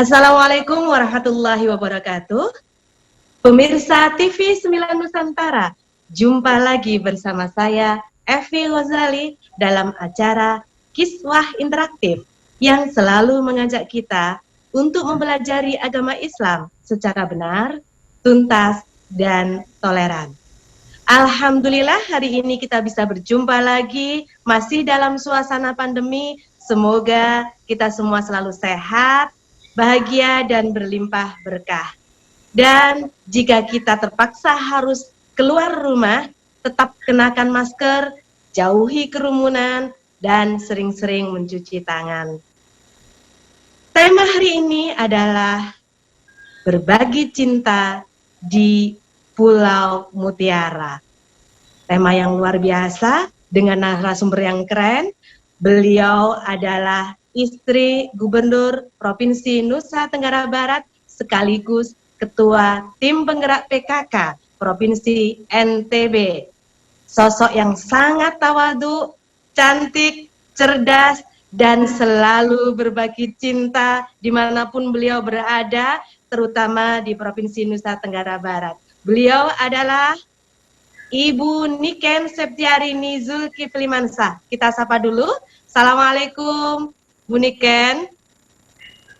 Assalamualaikum warahmatullahi wabarakatuh. Pemirsa TV 9 Nusantara, jumpa lagi bersama saya, Evi Ghazali, dalam acara Kiswah Interaktif yang selalu mengajak kita untuk mempelajari agama Islam secara benar, tuntas, dan toleran. Alhamdulillah hari ini kita bisa berjumpa lagi, masih dalam suasana pandemi. Semoga kita semua selalu sehat, bahagia, dan berlimpah berkah. Dan jika kita terpaksa harus keluar rumah, tetap kenakan masker, jauhi kerumunan, dan sering-sering mencuci tangan. Tema hari ini adalah berbagi cinta di Pulau Mutiara. Tema yang luar biasa dengan narasumber yang keren. Beliau adalah istri Gubernur Provinsi Nusa Tenggara Barat sekaligus Ketua Tim Penggerak PKK Provinsi NTB. Sosok yang sangat tawadu, cantik, cerdas, dan selalu berbagi cinta dimanapun beliau berada, terutama di Provinsi Nusa Tenggara Barat. Beliau adalah Ibu Niken Septiarini Zulkifli Mansah. Kita sapa dulu. Assalamualaikum, Bu Niken.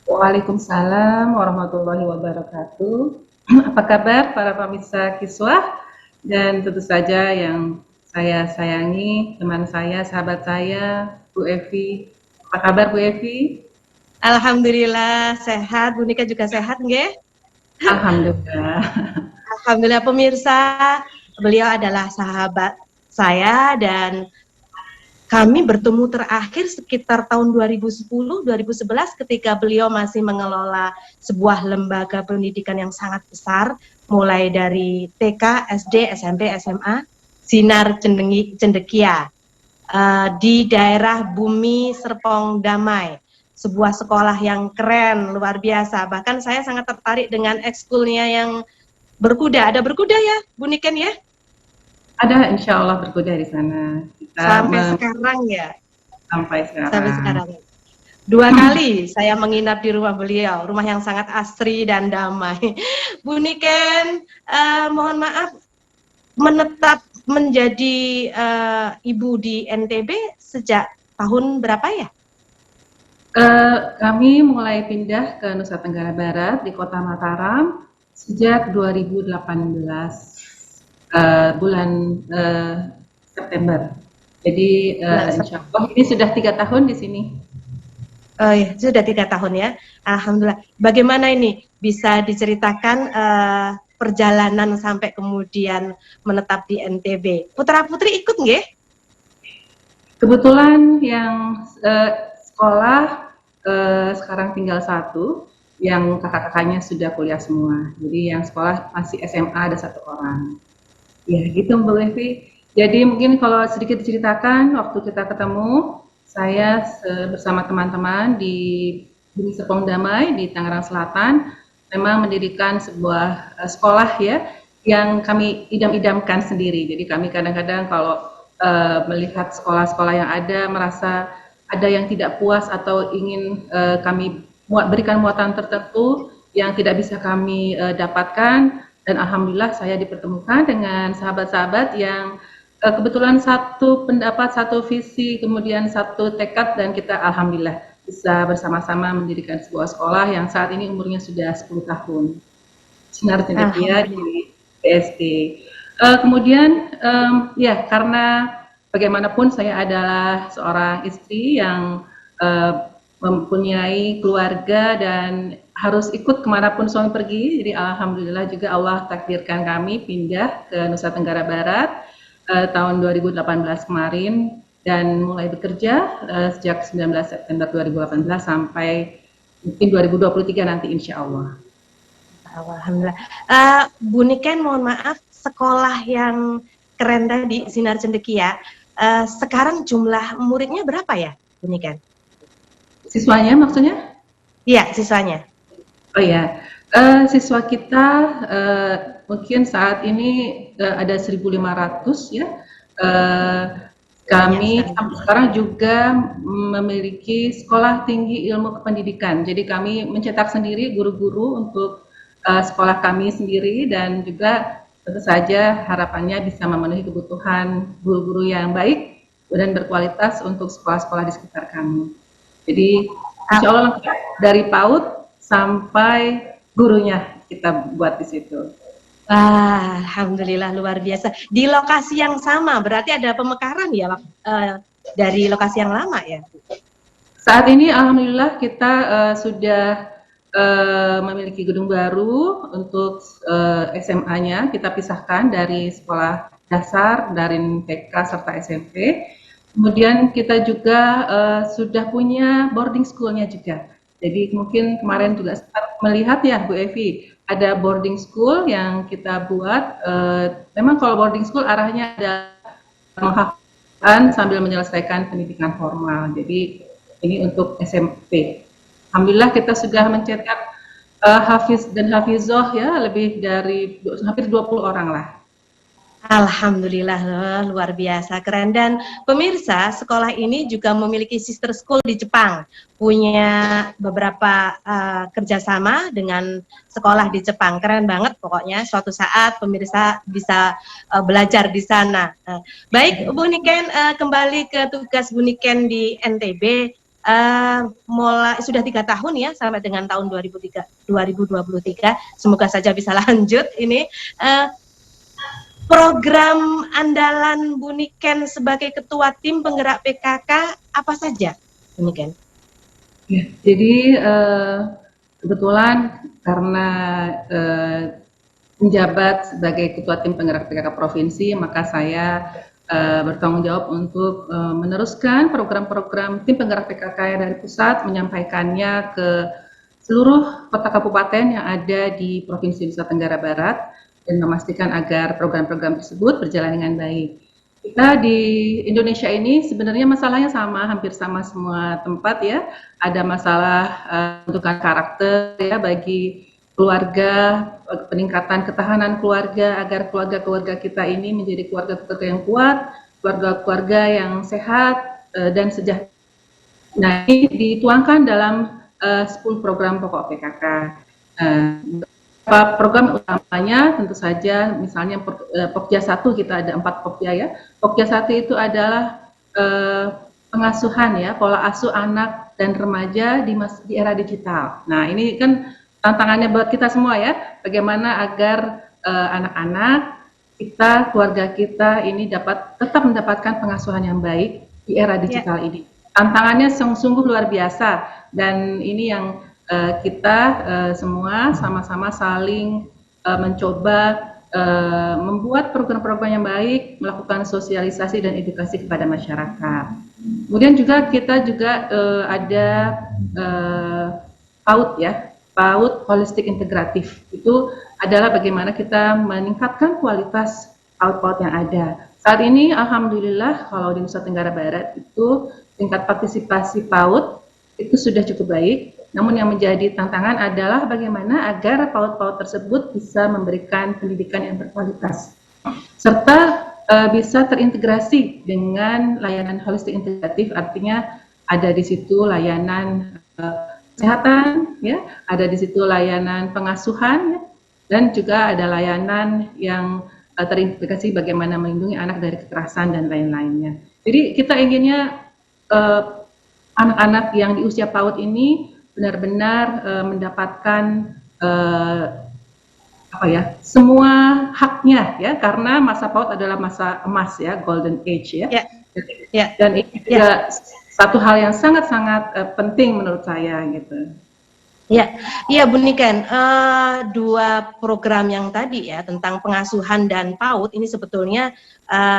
Waalaikumsalam warahmatullahi wabarakatuh. Apa kabar para pemirsa Kiswah? Dan tentu saja yang saya sayangi, teman saya, sahabat saya, Bu Evi. Apa kabar Bu Evi? Alhamdulillah sehat, Bu Niken juga sehat nggih? Alhamdulillah. Alhamdulillah pemirsa, beliau adalah sahabat saya dan kami bertemu terakhir sekitar tahun 2010-2011 ketika beliau masih mengelola sebuah lembaga pendidikan yang sangat besar, mulai dari TK, SD, SMP, SMA, Sinar Cendekia, di daerah Bumi Serpong Damai. Sebuah sekolah yang keren, luar biasa. Bahkan saya sangat tertarik dengan ekskulnya yang berkuda. Ada berkuda ya, Bu Niken ya? Ada insya Allah berkuda di sana. Kita Sampai sekarang ya? sampai sekarang. Sampai sekarang. 2 kali saya menginap di rumah beliau, rumah yang sangat asri dan damai. Bu Niken, mohon maaf, menetap menjadi ibu di NTB sejak tahun berapa ya? Kami mulai pindah ke Nusa Tenggara Barat di Kota Mataram sejak 2018 bulan September. Jadi insya Allah ini sudah 3 tahun di sini. Oh ya, sudah 3 tahun ya. Alhamdulillah. Bagaimana ini bisa diceritakan perjalanan sampai kemudian menetap di NTB? Putra putri ikut nggih? Kebetulan yang sekolah sekarang tinggal 1, yang kakak-kakaknya sudah kuliah semua. Jadi yang sekolah masih SMA ada 1 orang. Ya gitu Mbak Levi. Jadi mungkin kalau sedikit diceritakan waktu kita ketemu, saya bersama teman-teman di Bumi Serpong Damai di Tangerang Selatan memang mendirikan sebuah sekolah ya yang kami idam-idamkan sendiri. Jadi kami kadang-kadang kalau melihat sekolah-sekolah yang ada merasa ada yang tidak puas atau ingin kami berikan muatan tertentu yang tidak bisa kami dapatkan, dan alhamdulillah saya dipertemukan dengan sahabat-sahabat yang kebetulan satu pendapat, satu visi, kemudian satu tekad, dan kita alhamdulillah bisa bersama-sama mendirikan sebuah sekolah yang saat ini umurnya sudah 10 tahun. Sinar Cendekia di PSD. Kemudian ya karena bagaimanapun saya adalah seorang istri yang mempunyai keluarga dan harus ikut kemanapun suami pergi. Jadi alhamdulillah juga Allah takdirkan kami pindah ke Nusa Tenggara Barat tahun 2018 kemarin dan mulai bekerja sejak 19 September 2018 sampai mungkin 2023 nanti insya Allah. Alhamdulillah. Bu Niken, mohon maaf, sekolah yang keren tadi, Sinar Cendekia, sekarang jumlah muridnya berapa ya, Bu Niken? Siswanya maksudnya? Iya, siswanya. Oh ya, siswa kita mungkin saat ini ada 1.500 ya. banyak Kami sekali. sampai sekarang juga memiliki sekolah tinggi ilmu kependidikan. Jadi kami mencetak sendiri guru-guru untuk sekolah kami sendiri, dan juga tentu saja harapannya bisa memenuhi kebutuhan guru-guru yang baik dan berkualitas untuk sekolah-sekolah di sekitar kami. Jadi insya Allah lengkap dari PAUD sampai gurunya kita buat di situ. Wah, alhamdulillah luar biasa. Di lokasi yang sama, berarti ada pemekaran ya dari lokasi yang lama ya? Saat ini alhamdulillah kita sudah memiliki gedung baru untuk SMA-nya. Kita pisahkan dari sekolah dasar, dari TK serta SMP. Kemudian kita juga sudah punya boarding school-nya juga. Jadi mungkin kemarin juga melihat ya Bu Evi, ada boarding school yang kita buat. Memang kalau boarding school arahnya adalah menghafalkan sambil menyelesaikan pendidikan formal. Jadi ini untuk SMP. Alhamdulillah kita sudah mencetak hafiz dan hafizoh ya, lebih dari hampir 20 orang lah. Alhamdulillah, luar biasa, keren. Dan pemirsa, sekolah ini juga memiliki sister school di Jepang, punya beberapa kerjasama dengan sekolah di Jepang. Keren banget pokoknya, suatu saat pemirsa bisa belajar di sana. Baik Bu Niken, kembali ke tugas Bu Niken di NTB. Mulai sudah 3 tahun ya, sampai dengan tahun 2023. Semoga saja bisa lanjut ini. Program andalan Bu Niken sebagai ketua tim penggerak PKK apa saja, Bu Niken? Ya, jadi kebetulan karena menjabat sebagai ketua tim penggerak PKK provinsi, maka saya bertanggung jawab untuk meneruskan program-program tim penggerak PKK dari pusat, menyampaikannya ke seluruh kota kabupaten yang ada di Provinsi Nusa Tenggara Barat, dan memastikan agar program-program tersebut berjalan dengan baik. Kita di Indonesia ini sebenarnya masalahnya sama, hampir sama semua tempat ya. Ada masalah pembentukan karakter ya bagi keluarga, peningkatan ketahanan keluarga agar keluarga-keluarga kita ini menjadi keluarga-keluarga yang kuat, keluarga-keluarga yang sehat dan sejahtera. Nah, ini dituangkan dalam 10 program pokok PKK. Program utamanya tentu saja misalnya Pokja 1 kita ada 4 Pokja ya. Pokja 1 itu adalah pengasuhan ya, pola asuh anak dan remaja di era digital. Nah, ini kan tantangannya buat kita semua ya, bagaimana agar anak-anak kita, keluarga kita ini dapat tetap mendapatkan pengasuhan yang baik di era digital ini. Tantangannya sungguh luar biasa, dan ini yang kita semua sama-sama saling mencoba membuat program-program yang baik, melakukan sosialisasi dan edukasi kepada masyarakat. Kemudian juga kita juga ada PAUD ya, PAUD Holistik Integratif. Itu adalah bagaimana kita meningkatkan kualitas PAUD-PAUD yang ada. Saat ini alhamdulillah kalau di Nusa Tenggara Barat itu tingkat partisipasi PAUD itu sudah cukup baik. Namun yang menjadi tantangan adalah bagaimana agar PAUD-PAUD tersebut bisa memberikan pendidikan yang berkualitas, serta bisa terintegrasi dengan layanan holistik integratif, artinya ada di situ layanan kesehatan, ya, ada di situ layanan pengasuhan, ya, dan juga ada layanan yang terintegrasi bagaimana melindungi anak dari kekerasan dan lain-lainnya. Jadi kita inginnya anak-anak yang di usia PAUD ini benar-benar mendapatkan semua haknya ya, karena masa PAUD adalah masa emas ya, golden age ya. Dan ini juga satu hal yang sangat-sangat penting menurut saya gitu. Ya, Bu Niken, 2 program yang tadi ya tentang pengasuhan dan PAUD ini sebetulnya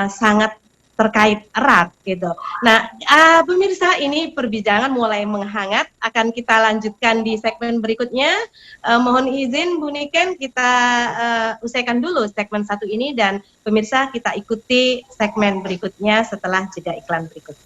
sangat terkait erat gitu. Nah, pemirsa, ini perbincangan mulai menghangat, akan kita lanjutkan di segmen berikutnya. Mohon izin Bu Niken, kita usaikan dulu segmen 1 ini, dan pemirsa kita ikuti segmen berikutnya setelah jeda iklan berikut.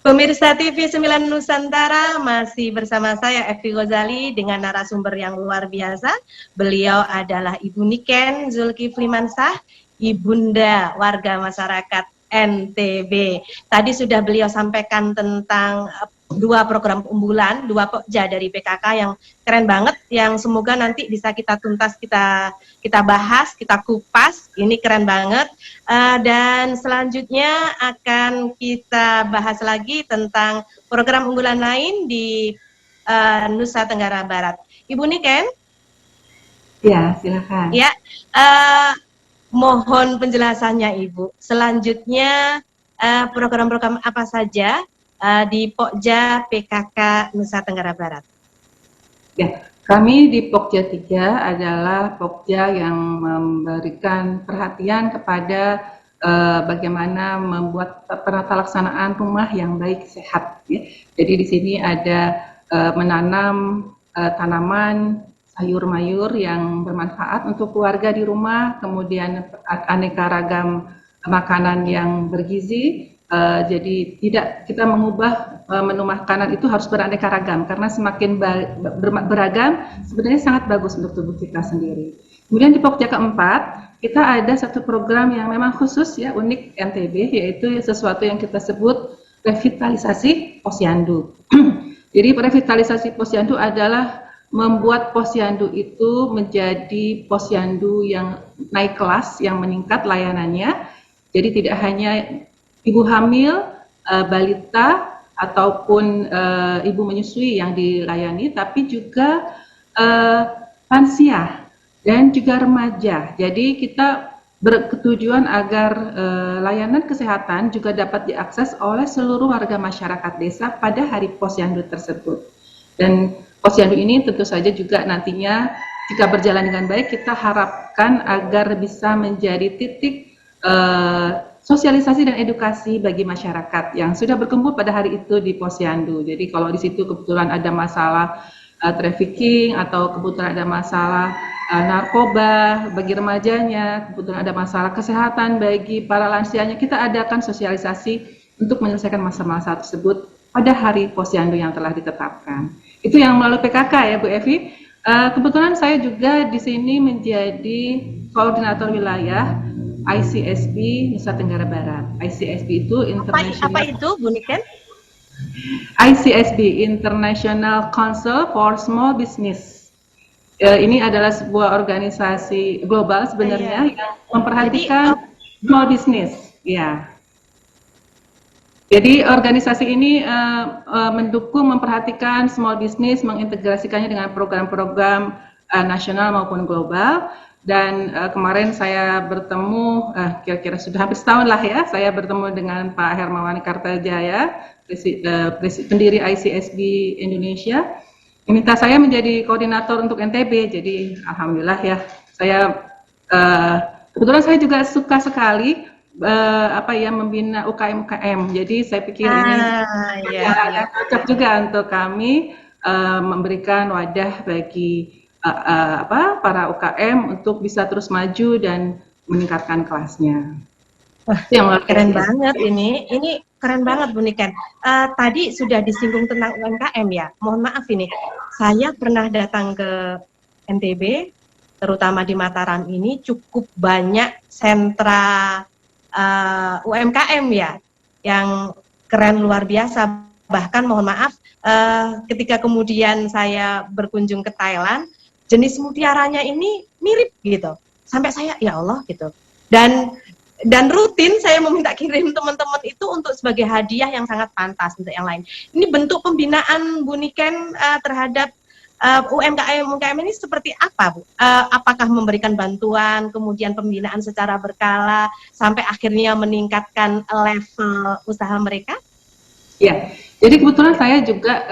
Pemirsa TV 9 Nusantara, masih bersama saya Evi Ghazali dengan narasumber yang luar biasa. Beliau adalah Ibu Niken Zulkifli Mansah, Ibunda warga masyarakat NTB. Tadi sudah beliau sampaikan tentang dua program unggulan, dua pokja dari PKK yang keren banget, yang semoga nanti bisa kita tuntas, kita bahas, kita kupas. Ini keren banget. Dan selanjutnya akan kita bahas lagi tentang program unggulan lain di Nusa Tenggara Barat. Ibu Niken? Ya, silakan. Ya, mohon penjelasannya Ibu. Selanjutnya program-program apa saja di Pokja PKK Nusa Tenggara Barat? Ya, kami di Pokja 3 adalah Pokja yang memberikan perhatian kepada bagaimana membuat penata laksanaan rumah yang baik sehat. Ya. Jadi di sini ada menanam tanaman sayur mayur yang bermanfaat untuk keluarga di rumah, kemudian aneka ragam makanan yang bergizi. Jadi tidak kita mengubah menu makanan itu harus beraneka ragam, karena semakin beragam sebenarnya sangat bagus untuk tubuh kita sendiri. Kemudian di Pokja keempat kita ada satu program yang memang khusus ya, unik NTB, yaitu sesuatu yang kita sebut revitalisasi posyandu. Jadi revitalisasi posyandu adalah membuat posyandu itu menjadi posyandu yang naik kelas, yang meningkat layanannya. Jadi tidak hanya ibu hamil, balita, ataupun ibu menyusui yang dilayani, tapi juga lansia dan juga remaja. Jadi kita berketujuan agar layanan kesehatan juga dapat diakses oleh seluruh warga masyarakat desa pada hari posyandu tersebut. Dan posyandu ini tentu saja juga nantinya jika berjalan dengan baik, kita harapkan agar bisa menjadi titik sosialisasi dan edukasi bagi masyarakat yang sudah berkumpul pada hari itu di posyandu. Jadi kalau di situ kebetulan ada masalah trafficking atau kebetulan ada masalah narkoba bagi remajanya, kebetulan ada masalah kesehatan bagi para lansianya, kita adakan sosialisasi untuk menyelesaikan masa-masa tersebut pada hari posyandu yang telah ditetapkan. Itu yang melalui PKK ya Bu Evi. Kebetulan saya juga di sini menjadi koordinator wilayah ICSB Nusa Tenggara Barat. ICSB itu International. Apa itu Bu Niken? ICSB International Council for Small Business. Ini adalah sebuah organisasi global sebenarnya yang memperhatikan small business. Ya. Jadi organisasi ini mendukung, memperhatikan small business, mengintegrasikannya dengan program-program nasional maupun global. Dan kemarin saya bertemu, kira-kira sudah hampir setahun lah ya, saya bertemu dengan Pak Hermawan Kartajaya, pendiri ICSB Indonesia. Minta saya menjadi koordinator untuk NTB, jadi alhamdulillah ya, saya kebetulan saya juga suka sekali membina UKM-UKM. Jadi saya pikir ini yang cocok juga untuk kami memberikan wadah bagi para UKM untuk bisa terus maju dan meningkatkan kelasnya. Wah, keren banget ini keren banget Bu Niken. Tadi sudah disinggung tentang UMKM ya. Mohon maaf ini, saya pernah datang ke NTB, terutama di Mataram ini cukup banyak sentra UMKM ya, yang keren luar biasa. Bahkan mohon maaf, ketika kemudian saya berkunjung ke Thailand, jenis mutiaranya ini mirip gitu. Sampai saya ya Allah gitu. Dan rutin saya meminta kirim teman-teman itu untuk sebagai hadiah yang sangat pantas untuk yang lain. Ini bentuk pembinaan Bu Niken terhadap UMKM ini seperti apa, Bu? Apakah memberikan bantuan, kemudian pembinaan secara berkala, sampai akhirnya meningkatkan level usaha mereka? Ya, jadi kebetulan saya juga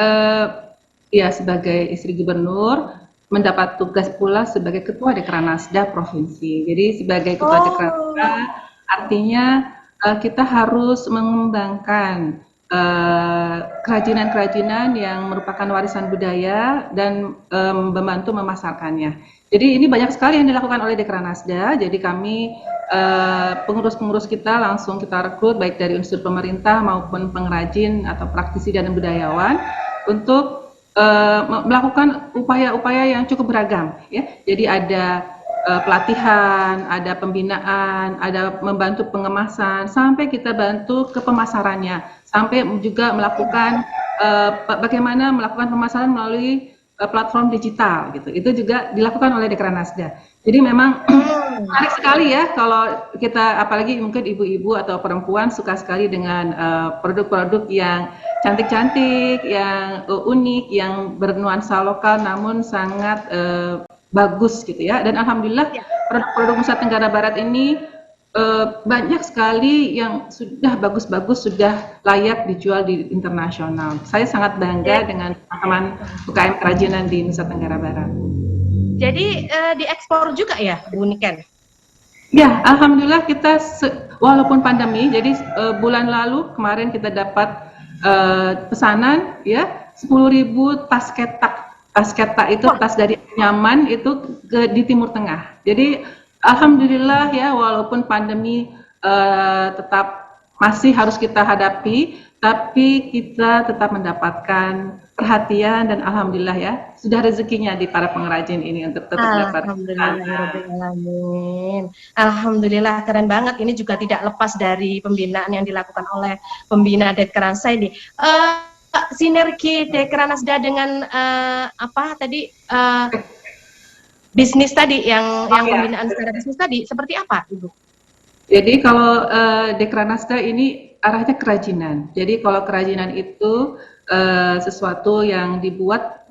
sebagai istri gubernur mendapat tugas pula sebagai ketua Dekranasda provinsi. Jadi sebagai ketua Dekranasda artinya kita harus mengembangkan kerajinan-kerajinan yang merupakan warisan budaya dan membantu memasarkannya. Jadi ini banyak sekali yang dilakukan oleh Dekranasda. Jadi kami pengurus-pengurus kita langsung kita rekrut baik dari unsur pemerintah maupun pengrajin atau praktisi dan budayawan untuk melakukan upaya-upaya yang cukup beragam. Ya. Jadi ada pelatihan, ada pembinaan, ada membantu pengemasan, sampai kita bantu ke pemasarannya, sampai juga melakukan bagaimana melakukan pemasaran melalui platform digital gitu. Itu juga dilakukan oleh Dekranasda. Jadi memang menarik sekali ya kalau kita, apalagi mungkin ibu-ibu atau perempuan suka sekali dengan produk-produk yang cantik-cantik, yang unik, yang bernuansa lokal namun sangat bagus gitu ya. Dan alhamdulillah produk-produk Nusa Tenggara Barat ini banyak sekali yang sudah bagus-bagus, sudah layak dijual di internasional. Saya sangat bangga dengan teman-teman UKM kerajinan di Nusa Tenggara Barat. Jadi diekspor juga ya, Bu Niken? Ya, alhamdulillah kita walaupun pandemi, jadi bulan lalu kemarin kita dapat pesanan ya 10.000 tas ketak. Tas ketak itu tas dari nyaman itu di Timur Tengah. Jadi alhamdulillah ya, walaupun pandemi tetap masih harus kita hadapi, tapi kita tetap mendapatkan perhatian dan alhamdulillah ya, sudah rezekinya di para pengrajin ini untuk tetap dapat. Alhamdulillah, keren banget. Ini juga tidak lepas dari pembinaan yang dilakukan oleh pembina Dekranasda ini. Sinergi Dekranasda dengan apa tadi bisnis tadi yang pembinaan secara bisnis tadi seperti apa, Ibu? Jadi kalau Dekranasda ini arahnya kerajinan. Jadi kalau kerajinan itu sesuatu yang dibuat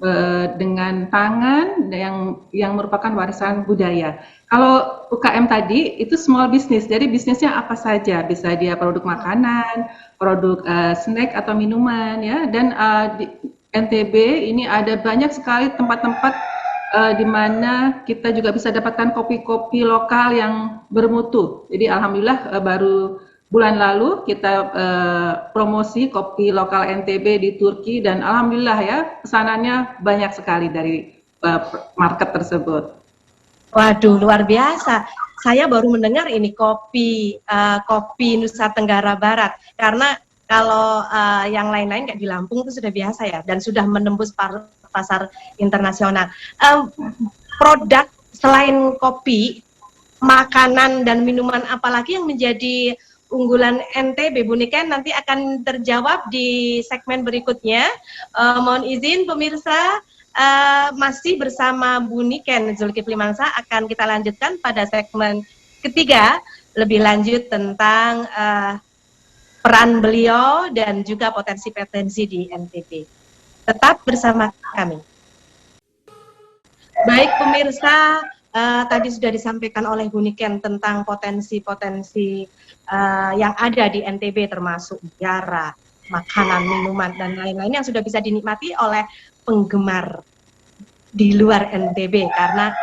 dengan tangan yang merupakan warisan budaya. Kalau UKM tadi itu small business, jadi bisnisnya apa saja, bisa dia produk makanan, produk snack atau minuman ya. Dan di NTB ini ada banyak sekali tempat-tempat di mana kita juga bisa dapatkan kopi-kopi lokal yang bermutu. Jadi alhamdulillah baru bulan lalu kita promosi kopi lokal NTB di Turki dan alhamdulillah ya pesanannya banyak sekali dari market tersebut. Waduh, luar biasa. Saya baru mendengar ini kopi Nusa Tenggara Barat, karena kalau yang lain-lain kayak di Lampung itu sudah biasa ya dan sudah menembus pasar internasional. Produk selain kopi, makanan dan minuman apalagi yang menjadi unggulan NTB, Bu Niken, nanti akan terjawab di segmen berikutnya. Mohon izin pemirsa, masih bersama Bu Niken Zulkifli Mansa akan kita lanjutkan pada segmen ketiga, lebih lanjut tentang peran beliau dan juga potensi-potensi di NTB. Tetap bersama kami. Baik pemirsa, tadi sudah disampaikan oleh Bu Niken tentang potensi-potensi yang ada di NTB, termasuk udara, makanan, minuman, dan lain-lain yang sudah bisa dinikmati oleh penggemar di luar NTB, karena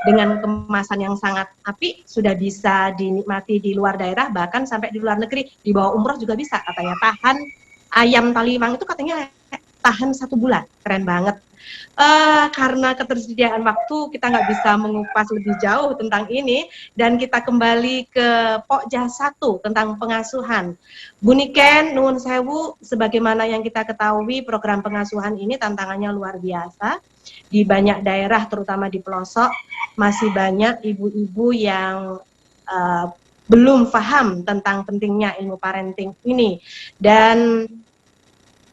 dengan kemasan yang sangat apik sudah bisa dinikmati di luar daerah, bahkan sampai di luar negeri, di bawah umroh juga bisa katanya. Tahan ayam talimang itu katanya tahan 1 bulan, keren banget. Karena ketersediaan waktu kita nggak bisa mengupas lebih jauh tentang ini, dan kita kembali ke Pokja 1 tentang pengasuhan. Bu Niken, nuwun sewu, sebagaimana yang kita ketahui program pengasuhan ini tantangannya luar biasa. Di banyak daerah, terutama di pelosok, masih banyak ibu-ibu yang belum paham tentang pentingnya ilmu parenting ini. Dan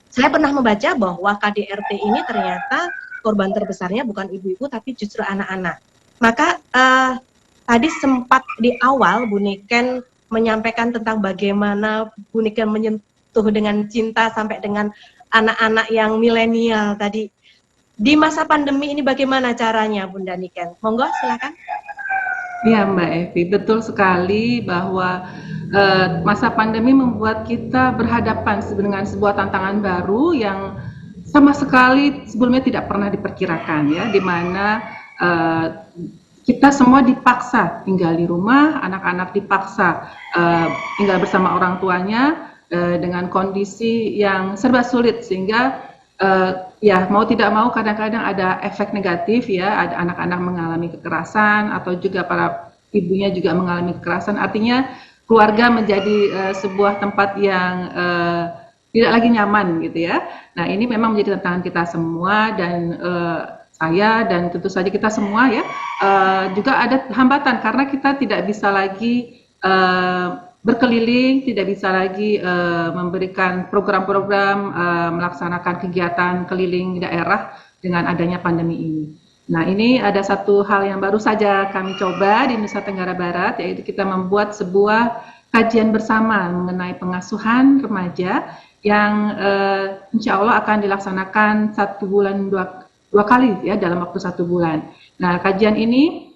saya pernah membaca bahwa KDRT ini ternyata korban terbesarnya bukan ibu-ibu tapi justru anak-anak. Maka tadi sempat di awal Bu Niken menyampaikan tentang bagaimana Bu Niken menyentuh dengan cinta sampai dengan anak-anak yang milenial tadi. Di masa pandemi ini bagaimana caranya, Bunda Niken? Monggo silakan. Ya Mbak Evi, betul sekali bahwa masa pandemi membuat kita berhadapan dengan sebuah tantangan baru yang sama sekali sebelumnya tidak pernah diperkirakan ya, di mana kita semua dipaksa tinggal di rumah, anak-anak dipaksa tinggal bersama orang tuanya dengan kondisi yang serba sulit, sehingga ya mau tidak mau kadang-kadang ada efek negatif ya, ada anak-anak mengalami kekerasan atau juga para ibunya juga mengalami kekerasan. Artinya keluarga menjadi sebuah tempat yang tidak lagi nyaman gitu ya. Nah ini memang menjadi tantangan kita semua, dan saya dan tentu saja kita semua ya, juga ada hambatan karena kita tidak bisa lagi berkeliling, tidak bisa lagi memberikan program-program, melaksanakan kegiatan keliling daerah dengan adanya pandemi ini. Nah, ini ada satu hal yang baru saja kami coba di Nusa Tenggara Barat, yaitu kita membuat sebuah kajian bersama mengenai pengasuhan remaja yang insya Allah akan dilaksanakan 1 bulan 2 kali ya dalam waktu 1 bulan. Nah, kajian ini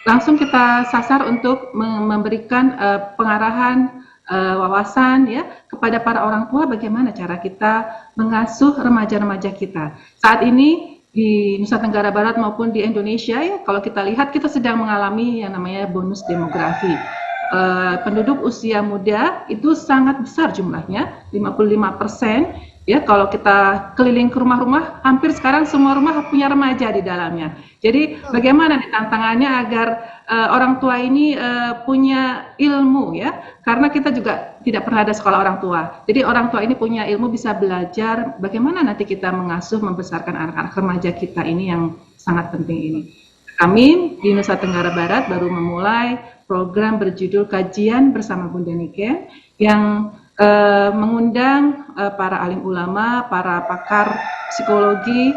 langsung kita sasar untuk memberikan pengarahan wawasan ya kepada para orang tua bagaimana cara kita mengasuh remaja-remaja kita. Saat ini di Nusa Tenggara Barat maupun di Indonesia ya, kalau kita lihat kita sedang mengalami yang namanya bonus demografi. Penduduk usia muda itu sangat besar jumlahnya, 55%. Ya, kalau kita keliling ke rumah-rumah, hampir sekarang semua rumah punya remaja di dalamnya. Jadi bagaimana nih tantangannya agar orang tua ini punya ilmu ya, karena kita juga tidak pernah ada sekolah orang tua. Jadi orang tua ini punya ilmu, bisa belajar bagaimana nanti kita mengasuh, membesarkan anak-anak remaja kita ini yang sangat penting ini. Kami di Nusa Tenggara Barat baru memulai program berjudul Kajian Bersama Bunda Niken yang mengundang para alim ulama, para pakar psikologi,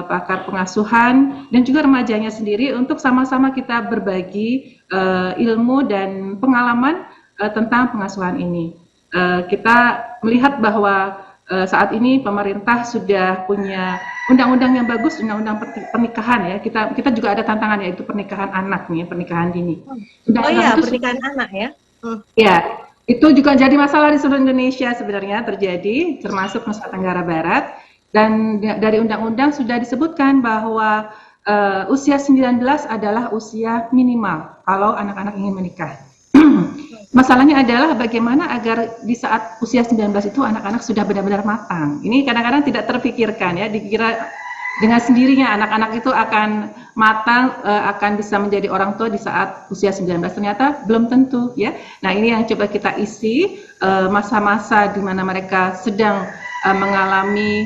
pakar pengasuhan, dan juga remajanya sendiri untuk sama-sama kita berbagi ilmu dan pengalaman tentang pengasuhan ini. Kita melihat bahwa saat ini pemerintah sudah punya undang-undang yang bagus, undang-undang pernikahan ya. Kita juga ada tantangan yaitu pernikahan anak nih, pernikahan dini. Undang-undang pernikahan anak ya. Ya, itu juga jadi masalah di seluruh Indonesia sebenarnya terjadi, termasuk Nusa Tenggara Barat. Dan dari undang-undang sudah disebutkan bahwa usia 19 adalah usia minimal kalau anak-anak ingin menikah. Masalahnya adalah bagaimana agar di saat usia 19 itu anak-anak sudah benar-benar matang. Ini kadang-kadang tidak terpikirkan ya, dikira dengan sendirinya anak-anak itu akan matang, akan bisa menjadi orang tua di saat usia 19. Ternyata belum tentu ya. Nah, ini yang coba kita isi, masa-masa di mana mereka sedang mengalami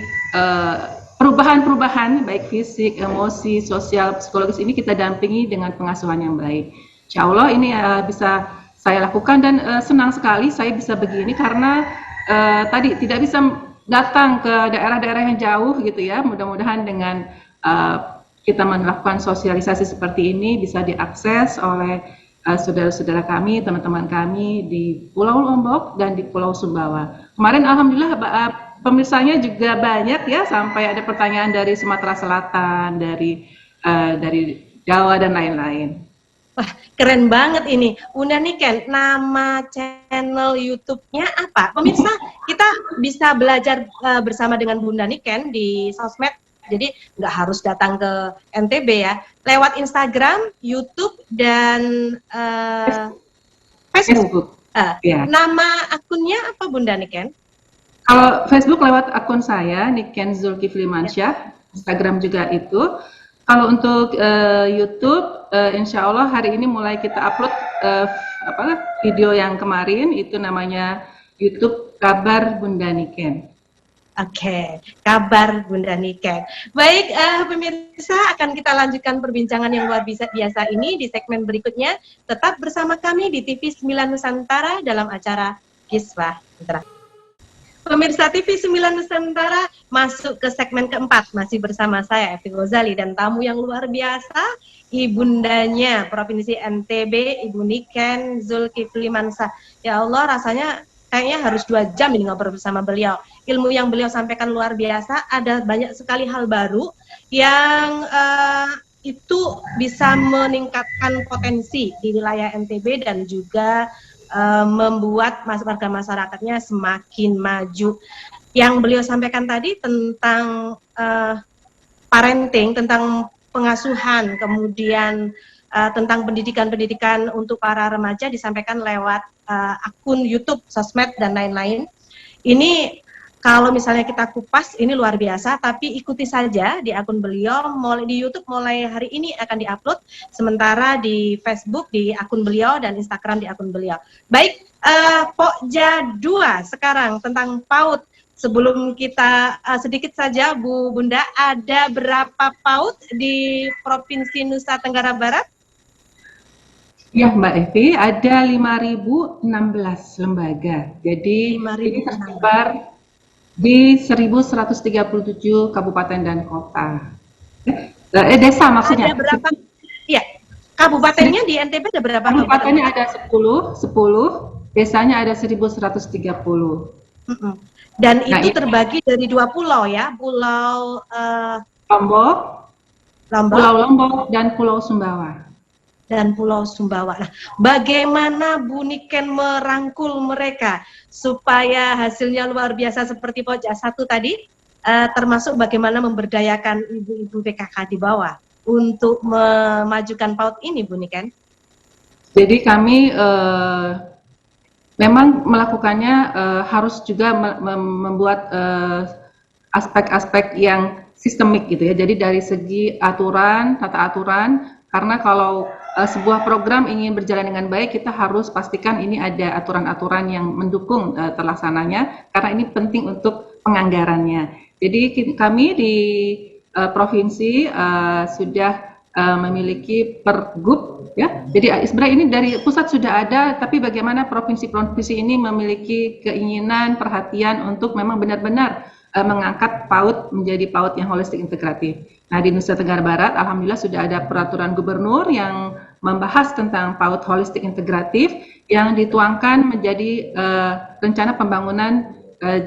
perubahan-perubahan baik fisik, emosi, sosial, psikologis, ini kita dampingi dengan pengasuhan yang baik. Insya Allah ini bisa saya lakukan dan senang sekali saya bisa begini karena tadi tidak bisa datang ke daerah-daerah yang jauh gitu ya. Mudah-mudahan dengan kita melakukan sosialisasi seperti ini bisa diakses oleh saudara-saudara kami, teman-teman kami di Pulau Lombok dan di Pulau Sumbawa. Kemarin alhamdulillah pemirsanya juga banyak ya, sampai ada pertanyaan dari Sumatera Selatan, dari Jawa dan lain-lain. Wah, keren banget ini. Bunda Niken, nama channel YouTube-nya apa? Pemirsa, kita bisa belajar bersama dengan Bunda Niken di sosmed. Jadi nggak harus datang ke NTB ya. Lewat Instagram, YouTube, dan Facebook. Ya. Nama akunnya apa Bunda Niken? Kalau Facebook lewat akun saya, Niken Zulkifli Mansyah. Instagram juga itu. Kalau untuk YouTube, insya Allah hari ini mulai kita upload video yang kemarin, itu namanya YouTube Kabar Bunda Niken. Oke, Kabar Bunda Niken. Baik, pemirsa, akan kita lanjutkan perbincangan yang luar biasa ini di segmen berikutnya. Tetap bersama kami di TV 9 Nusantara dalam acara Kiswah Interaktif. Pemirsa TV 9 Nusantara masuk ke segmen keempat, masih bersama saya Evi Ghazali dan tamu yang luar biasa, ibundanya Provinsi NTB, Ibu Niken Zulkifli Mansyah. Ya Allah, rasanya kayaknya harus 2 jam ini ngobrol bersama beliau. Ilmu yang beliau sampaikan luar biasa, ada banyak sekali hal baru yang itu bisa meningkatkan potensi di wilayah NTB dan juga membuat warga masyarakatnya semakin maju. Yang beliau sampaikan tadi tentang parenting, tentang pengasuhan, kemudian tentang pendidikan untuk para remaja disampaikan lewat akun YouTube, sosmed, dan lain-lain. Ini kalau misalnya kita kupas, ini luar biasa, tapi ikuti saja di akun beliau, mulai di YouTube mulai hari ini akan diupload, sementara di Facebook di akun beliau dan Instagram di akun beliau. Baik, Pokja 2 sekarang tentang PAUD. sebelum kita sedikit saja Bu Bunda, ada berapa PAUD di Provinsi Nusa Tenggara Barat? Ya Mbak Evi, ada 5.016 lembaga. Jadi ini tersebar di 1.137 kabupaten dan kota. Desa maksudnya. Ada berapa? Iya. Kabupatennya di NTB ada berapa? Kabupatennya ada 10, desanya ada 1.130. Dan itu terbagi dari 2 pulau ya, Pulau Lombok, Pulau Lombok dan Pulau Sumbawa. Nah, bagaimana Bu Niken merangkul mereka supaya hasilnya luar biasa seperti Pojok 1 tadi, termasuk bagaimana memberdayakan ibu-ibu PKK di bawah untuk memajukan PAUD ini, Bu Niken? Jadi kami memang melakukannya harus juga membuat aspek-aspek yang sistemik gitu ya. Jadi dari segi aturan, tata aturan, karena kalau sebuah program ingin berjalan dengan baik, kita harus pastikan ini ada aturan-aturan yang mendukung terlaksananya, karena ini penting untuk penganggarannya. Jadi kami di provinsi sudah memiliki pergub ya. Jadi sebenarnya ini dari pusat sudah ada, tapi bagaimana provinsi-provinsi ini memiliki keinginan, perhatian untuk memang benar-benar mengangkat PAUD menjadi PAUD yang holistik integratif. Nah, di Nusa Tenggara Barat, alhamdulillah sudah ada peraturan gubernur yang membahas tentang PAUD holistik integratif yang dituangkan menjadi rencana pembangunan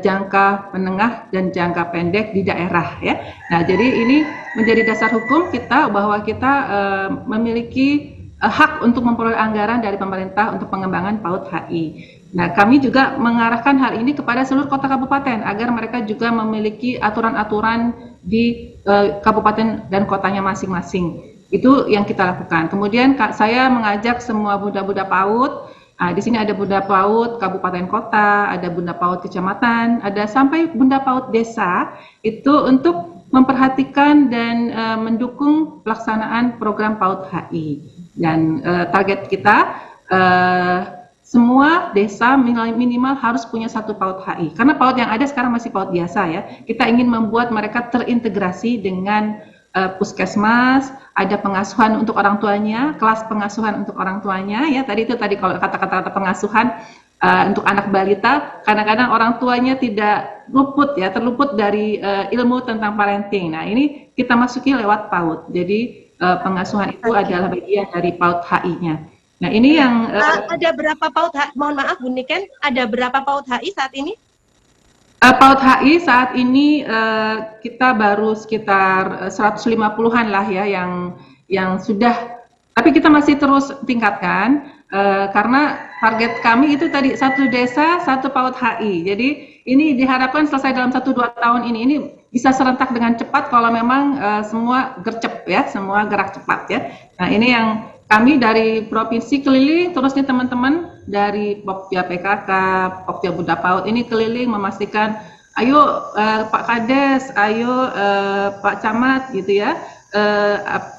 jangka menengah dan jangka pendek di daerah ya. Nah, jadi ini menjadi dasar hukum kita bahwa kita memiliki hak untuk memperoleh anggaran dari pemerintah untuk pengembangan PAUD HI. Nah, kami juga mengarahkan hal ini kepada seluruh kota kabupaten agar mereka juga memiliki aturan-aturan di kabupaten dan kotanya masing-masing. Itu yang kita lakukan. Kemudian saya mengajak semua bunda-bunda PAUD. Nah, di sini ada bunda PAUD kabupaten kota, ada bunda PAUD kecamatan, ada sampai bunda PAUD desa itu untuk memperhatikan dan mendukung pelaksanaan program PAUD HI. Dan target kita semua desa minimal harus punya 1 PAUD HI. Karena PAUD yang ada sekarang masih PAUD biasa ya. Kita ingin membuat mereka terintegrasi dengan puskesmas, ada pengasuhan untuk orang tuanya, kelas pengasuhan untuk orang tuanya ya. Tadi kalau kata-kata pengasuhan untuk anak balita, kadang-kadang orang tuanya tidak terluput dari ilmu tentang parenting. Nah, ini kita masuki lewat PAUD. Jadi pengasuhan itu adalah bagian dari PAUD HI-nya. Nah, ini yang ada berapa PAUD HI? Mohon maaf Bu Niken, ada berapa PAUD HI saat ini? PAUD HI saat ini kita baru sekitar 150-an lah ya yang sudah, tapi kita masih terus tingkatkan karena target kami itu tadi 1 desa 1 PAUD HI. Jadi ini diharapkan selesai dalam 1-2 tahun ini bisa serentak dengan cepat kalau memang semua gercep ya, semua gerak cepat ya. Nah, ini yang kami dari provinsi keliling terus nih teman-teman dari Pokja PKK, Pokja Bunda PAUD ini keliling memastikan, ayo Pak Kades, ayo Pak Camat gitu ya,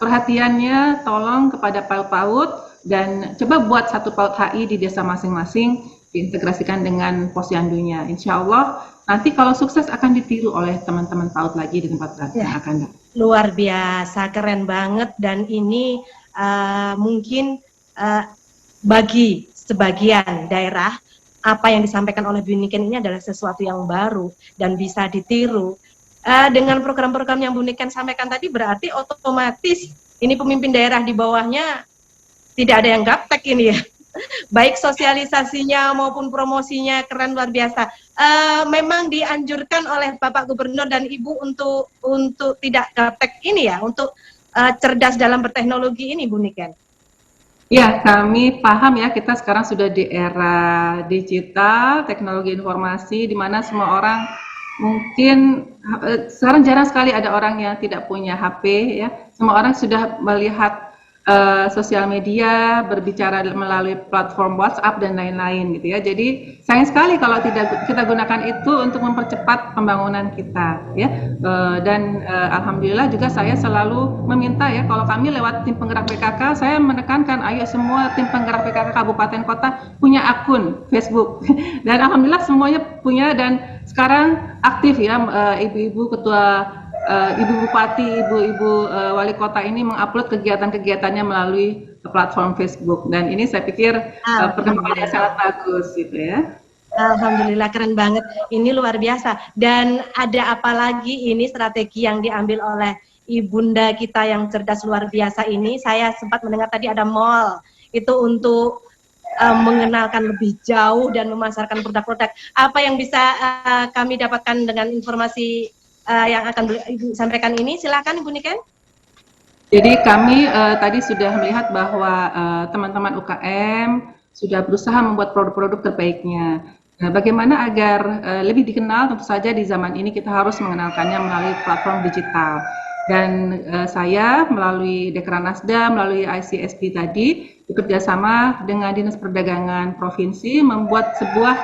perhatiannya tolong kepada PAUD dan coba buat 1 PAUD HI di desa masing-masing, diintegrasikan dengan posyandunya. Insya Allah nanti kalau sukses akan ditiru oleh teman-teman PAUD lagi di tempat yang akan datang. Luar biasa, keren banget, dan ini mungkin bagi sebagian daerah apa yang disampaikan oleh Bu Niken ini adalah sesuatu yang baru dan bisa ditiru. Dengan program-program yang Bu Niken sampaikan tadi berarti otomatis ini pemimpin daerah di bawahnya tidak ada yang gaptek ini ya. Baik sosialisasinya maupun promosinya keren luar biasa. Memang dianjurkan oleh Bapak Gubernur dan Ibu untuk tidak gaptek ini ya, untuk cerdas dalam berteknologi ini Bu Niken. Ya, kami paham ya, kita sekarang sudah di era digital, teknologi informasi, di mana semua orang mungkin sekarang jarang sekali ada orang yang tidak punya HP ya. Semua orang sudah melihat sosial media, berbicara melalui platform WhatsApp dan lain-lain gitu ya. Jadi sayang sekali kalau tidak kita gunakan itu untuk mempercepat pembangunan kita ya. Dan alhamdulillah juga saya selalu meminta ya, kalau kami lewat tim penggerak PKK, saya menekankan ayo semua tim penggerak PKK kabupaten kota punya akun Facebook. Dan alhamdulillah semuanya punya, dan sekarang aktif ya ibu-ibu ketua, ibu bupati, ibu-ibu wali kota ini mengupload kegiatan-kegiatannya melalui platform Facebook, dan ini saya pikir perkembangan yang sangat Alhamdulillah. bagus gitu ya. Alhamdulillah, keren banget. Ini luar biasa. Dan ada apa lagi ini strategi yang diambil oleh ibunda kita yang cerdas luar biasa ini. Saya sempat mendengar tadi ada mall itu untuk mengenalkan lebih jauh dan memasarkan produk-produk. Apa yang bisa kami dapatkan dengan informasi yang akan Ibu sampaikan ini? Silakan Ibu Niken. Jadi kami tadi sudah melihat bahwa teman-teman UKM sudah berusaha membuat produk-produk terbaiknya. Nah, bagaimana agar lebih dikenal? Tentu saja di zaman ini kita harus mengenalkannya melalui platform digital. Dan saya melalui Dekranasda, melalui ICSD tadi, bekerjasama dengan Dinas Perdagangan Provinsi membuat sebuah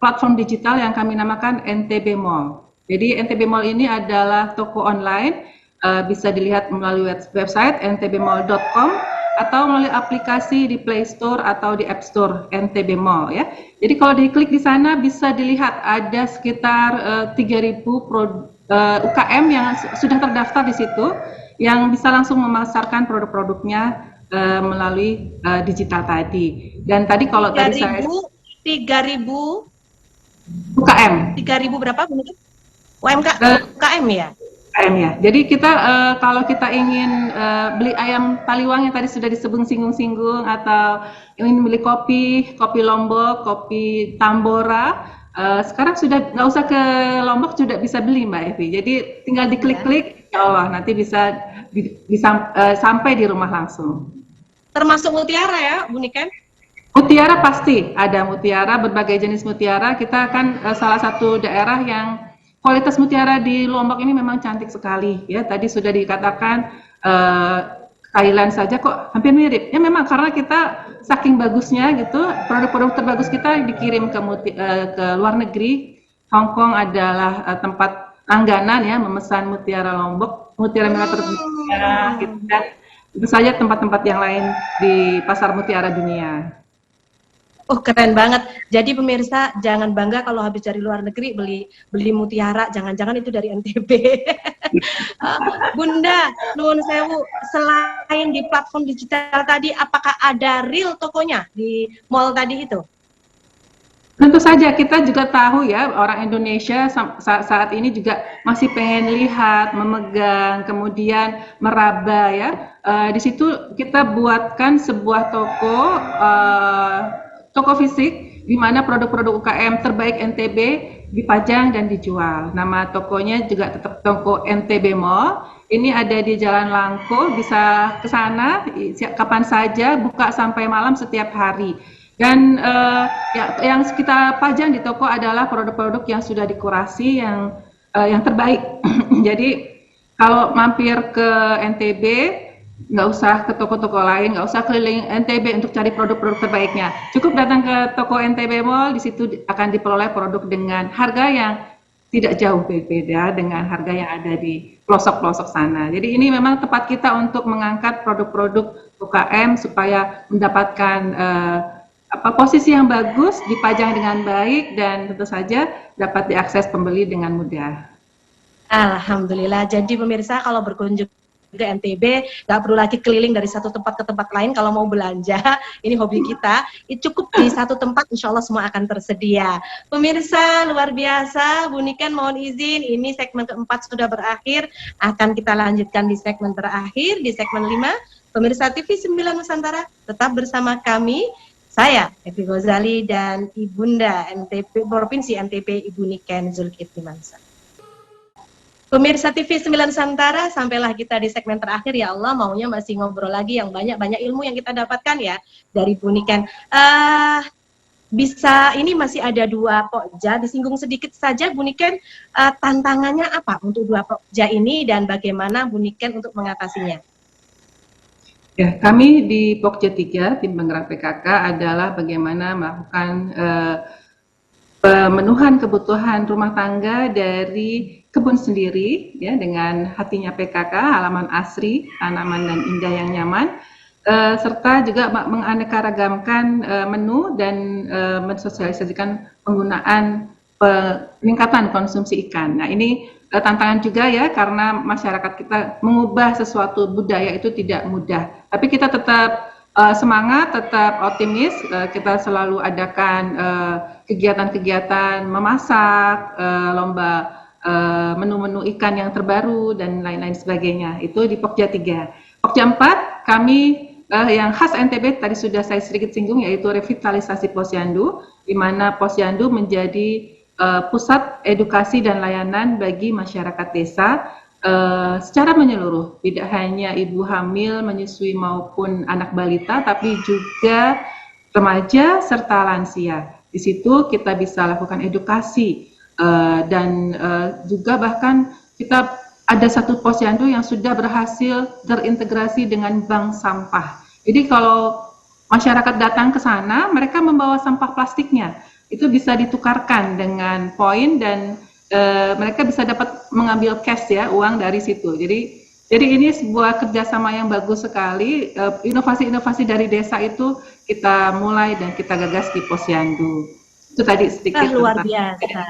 platform digital yang kami namakan NTB Mall. Jadi NTB Mall ini adalah toko online, bisa dilihat melalui website ntbmall.com atau melalui aplikasi di Play Store atau di App Store NTB Mall ya. Jadi kalau diklik di sana bisa dilihat ada sekitar 3.000 UKM yang sudah terdaftar di situ, yang bisa langsung memasarkan produk-produknya melalui digital tadi. Dan tadi kalau 3.000, tadi saya 3.000 UKM. 3.000 berapa Bu? UKM ya? UKM ya. Jadi kita kalau kita ingin beli ayam taliwang yang tadi sudah disebut singgung-singgung, atau ingin beli kopi Lombok, kopi Tambora, sekarang sudah nggak usah ke Lombok, sudah bisa beli Mbak Evi. Jadi tinggal diklik-klik, ya Allah nanti bisa sampai di rumah langsung. Termasuk mutiara ya, Bu Niken? Mutiara pasti ada mutiara, berbagai jenis mutiara. Kita kan salah satu daerah yang kualitas mutiara di Lombok ini memang cantik sekali ya. Tadi sudah dikatakan Thailand saja kok hampir mirip. Ya memang karena kita saking bagusnya gitu, produk-produk terbagus kita dikirim ke luar negeri. Hong Kong adalah tempat langganan ya, memesan mutiara Lombok, mutiara merah terbaik gitu, dan tentu saja tempat-tempat yang lain di pasar mutiara dunia. Oh keren banget. Jadi pemirsa jangan bangga kalau habis dari luar negeri beli mutiara, jangan-jangan itu dari NTB. Bunda, nuwun sewu, selain di platform digital tadi, apakah ada real tokonya di mall tadi itu? Tentu saja kita juga tahu ya, orang Indonesia saat ini juga masih pengen lihat, memegang, kemudian meraba ya. Di situ kita buatkan sebuah toko fisik di mana produk-produk UKM terbaik NTB dipajang dan dijual. Nama tokonya juga tetap toko NTB Mall. Ini ada di Jalan Langko, bisa ke sana kapan saja, buka sampai malam setiap hari. Dan yang kita pajang di toko adalah produk-produk yang sudah dikurasi, yang terbaik. Jadi kalau mampir ke NTB, nggak usah ke toko-toko lain, nggak usah keliling NTB untuk cari produk-produk terbaiknya. Cukup datang ke toko NTB Mall, di situ akan diperoleh produk dengan harga yang tidak jauh berbeda dengan harga yang ada di pelosok-pelosok sana. Jadi ini memang tempat kita untuk mengangkat produk-produk UKM supaya mendapatkan posisi yang bagus, dipajang dengan baik, dan tentu saja dapat diakses pembeli dengan mudah. Alhamdulillah. Jadi pemirsa kalau berkunjung ke NTB nggak perlu lagi keliling dari satu tempat ke tempat lain kalau mau belanja. Ini hobi kita, cukup di satu tempat, insya Allah semua akan tersedia. Pemirsa luar biasa, Bu Niken mohon izin, ini segmen keempat sudah berakhir, akan kita lanjutkan di segmen terakhir, di segmen 5. Pemirsa TV 9 Nusantara, tetap bersama kami. Saya, Evi Ghazali, dan Ibunda NTB, Provinsi NTB, Ibu Niken Zulkifli Mansur. Pemirsa TV 9 Nusantara, sampailah kita di segmen terakhir. Ya Allah, maunya masih ngobrol lagi yang banyak ilmu yang kita dapatkan ya dari Bu Niken. Ini masih ada 2 pokja, disinggung sedikit saja Bu Niken, tantangannya apa untuk 2 pokja ini dan bagaimana Bu Niken untuk mengatasinya? Ya, kami di Pokja 3, tim penggerak PKK adalah bagaimana melakukan pemenuhan kebutuhan rumah tangga dari kebun sendiri, ya, dengan hatinya PKK, halaman asri, tanaman dan indah yang nyaman, serta juga menganeka ragamkan menu dan mensosialisasikan penggunaan peningkatan konsumsi ikan. Nah, ini tantangan juga ya, karena masyarakat kita mengubah sesuatu budaya itu tidak mudah. Tapi kita tetap semangat, tetap optimis. Kita selalu adakan kegiatan-kegiatan memasak, lomba menu-menu ikan yang terbaru dan lain-lain sebagainya. Itu di Pokja 3. Pokja 4 kami yang khas NTB tadi sudah saya sedikit singgung, yaitu revitalisasi Posyandu, di mana Posyandu menjadi pusat edukasi dan layanan bagi masyarakat desa secara menyeluruh, tidak hanya ibu hamil, menyusui maupun anak balita, tapi juga remaja serta lansia. Di situ kita bisa lakukan edukasi dan juga bahkan kita ada satu posyandu yang sudah berhasil terintegrasi dengan bank sampah. Jadi kalau masyarakat datang ke sana, mereka membawa sampah plastiknya, itu bisa ditukarkan dengan poin dan mereka bisa dapat mengambil cash ya, uang dari situ. Jadi ini sebuah kerjasama yang bagus sekali. Inovasi-inovasi dari desa itu kita mulai dan kita gagas di Posyandu. Itu tadi sedikit Luar biasa.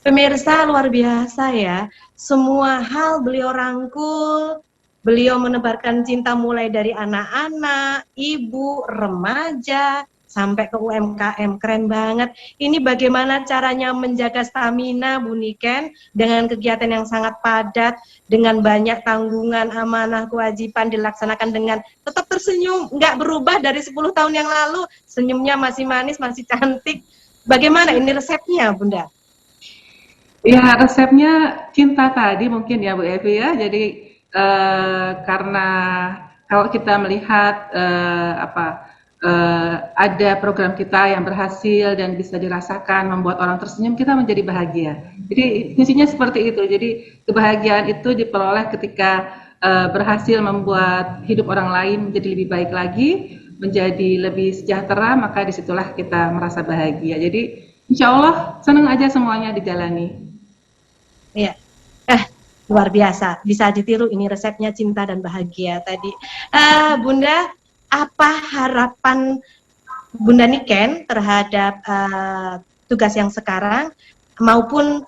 Pemirsa, luar biasa ya. Semua hal beliau rangkul, beliau menebarkan cinta mulai dari anak-anak, ibu, remaja, sampai ke UMKM. Keren banget. Ini bagaimana caranya menjaga stamina Bu Niken dengan kegiatan yang sangat padat, dengan banyak tanggungan, amanah, kewajiban dilaksanakan dengan tetap tersenyum, nggak berubah dari 10 tahun yang lalu, senyumnya masih manis, masih cantik. Bagaimana ini resepnya, Bunda? Ya, resepnya cinta tadi mungkin ya Bu Evi ya. Jadi karena kalau kita melihat ada program kita yang berhasil dan bisa dirasakan membuat orang tersenyum, kita menjadi bahagia. Jadi kuncinya seperti itu. Jadi kebahagiaan itu diperoleh ketika berhasil membuat hidup orang lain menjadi lebih baik lagi, menjadi lebih sejahtera, maka disitulah kita merasa bahagia. Jadi insya Allah senang aja semuanya dijalani. Iya, luar biasa, bisa ditiru ini resepnya cinta dan bahagia tadi. Bunda, apa harapan Bunda Niken terhadap tugas yang sekarang maupun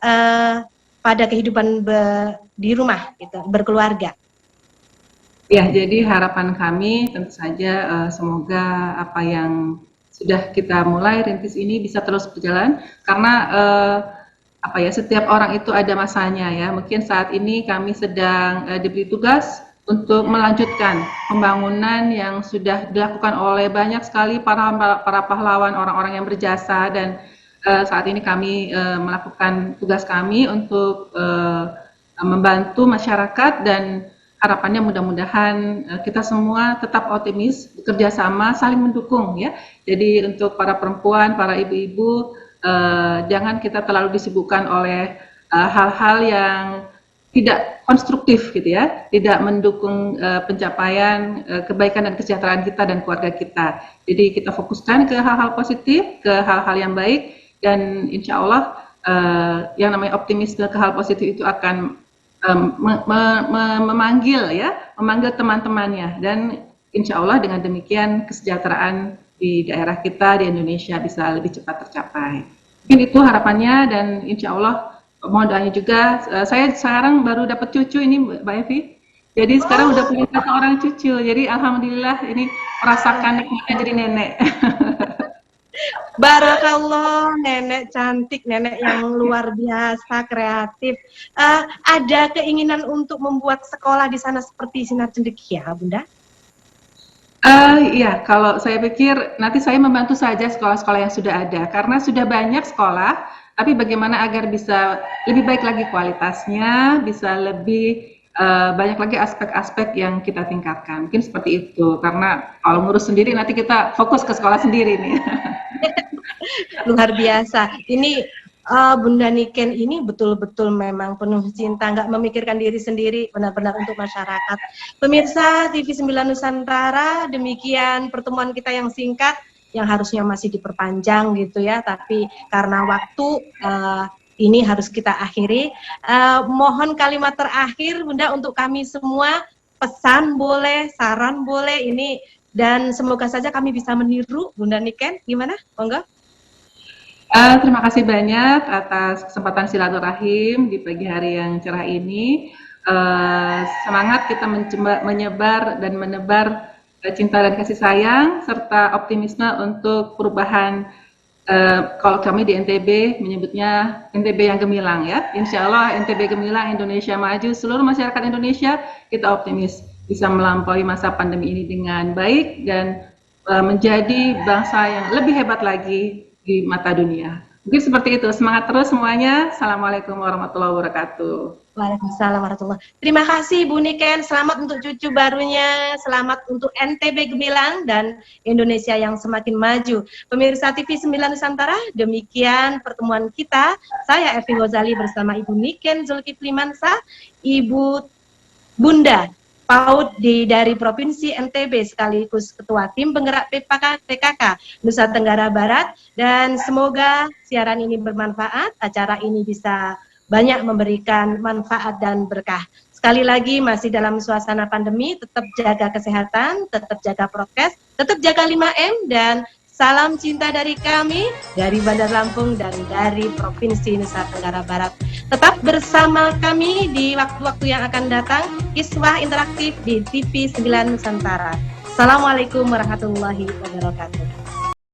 pada kehidupan di rumah, gitu, berkeluarga? Ya, jadi harapan kami tentu saja semoga apa yang sudah kita mulai rintis ini bisa terus berjalan, karena setiap orang itu ada masanya ya. Mungkin saat ini kami sedang diberi tugas untuk melanjutkan pembangunan yang sudah dilakukan oleh banyak sekali para pahlawan, orang-orang yang berjasa, dan saat ini kami melakukan tugas kami untuk membantu masyarakat, dan harapannya mudah-mudahan kita semua tetap optimis, bekerja sama, saling mendukung ya. Jadi untuk para perempuan, para ibu-ibu, jangan kita terlalu disibukkan oleh hal-hal yang tidak konstruktif gitu ya, tidak mendukung pencapaian kebaikan dan kesejahteraan kita dan keluarga kita. Jadi kita fokuskan ke hal-hal positif, ke hal-hal yang baik, dan insya Allah yang namanya optimisme ke hal positif itu akan memanggil teman-temannya, dan insya Allah dengan demikian kesejahteraan di daerah kita di Indonesia bisa lebih cepat tercapai. Mungkin itu harapannya, dan insya Allah mohon doanya juga. Saya sekarang baru dapat cucu ini Mbak Evi, jadi sekarang udah punya 1 orang cucu, jadi alhamdulillah ini merasakan nikmatnya jadi nenek. Barakallah, nenek cantik, nenek yang luar biasa, kreatif. Ada keinginan untuk membuat sekolah di sana seperti Sinar Cendekia, Bunda? Iya, kalau saya pikir nanti saya membantu saja sekolah-sekolah yang sudah ada, karena sudah banyak sekolah, tapi bagaimana agar bisa lebih baik lagi kualitasnya, bisa lebih banyak lagi aspek-aspek yang kita tingkatkan. Mungkin seperti itu, karena kalau ngurus sendiri nanti kita fokus ke sekolah sendiri nih. Luar biasa. Ini Bunda Niken ini betul-betul memang penuh cinta, nggak memikirkan diri sendiri, benar-benar untuk masyarakat. Pemirsa TV 9 Nusantara, demikian pertemuan kita yang singkat, yang harusnya masih diperpanjang gitu ya, tapi karena waktu ini harus kita akhiri. Mohon kalimat terakhir Bunda untuk kami semua, pesan boleh, saran boleh, ini, dan semoga saja kami bisa meniru Bunda Niken. Gimana? Monggo. Terima kasih banyak atas kesempatan silaturahim di pagi hari yang cerah ini. Semangat kita menyebar dan menebar cinta dan kasih sayang serta optimisme untuk perubahan. Kalau kami di NTB menyebutnya NTB yang gemilang ya. Insya Allah NTB gemilang, Indonesia maju, seluruh masyarakat Indonesia kita optimis bisa melampaui masa pandemi ini dengan baik dan menjadi bangsa yang lebih hebat lagi di mata dunia. Mungkin seperti itu. Semangat terus semuanya. Assalamualaikum warahmatullahi wabarakatuh. Waalaikumsalam warahmatullahi wabarakatuh. Terima kasih Bu Niken, selamat untuk cucu barunya, selamat untuk NTB Gemilang dan Indonesia yang semakin maju. Pemirsa TV 9 Nusantara, demikian pertemuan kita. Saya Evi Ghazali bersama Ibu Niken Zulkifli Mansa, Ibu Bunda PAUD dari Provinsi NTB sekaligus Ketua Tim Penggerak PKK Nusa Tenggara Barat, dan semoga siaran ini bermanfaat, acara ini bisa banyak memberikan manfaat dan berkah. Sekali lagi masih dalam suasana pandemi, tetap jaga kesehatan, tetap jaga prokes, tetap jaga 5M, dan salam cinta dari kami, dari Bandar Lampung dan dari Provinsi Nusa Tenggara Barat. Tetap bersama kami di waktu-waktu yang akan datang, Kiswah Interaktif di TV 9 Nusantara. Assalamualaikum warahmatullahi wabarakatuh.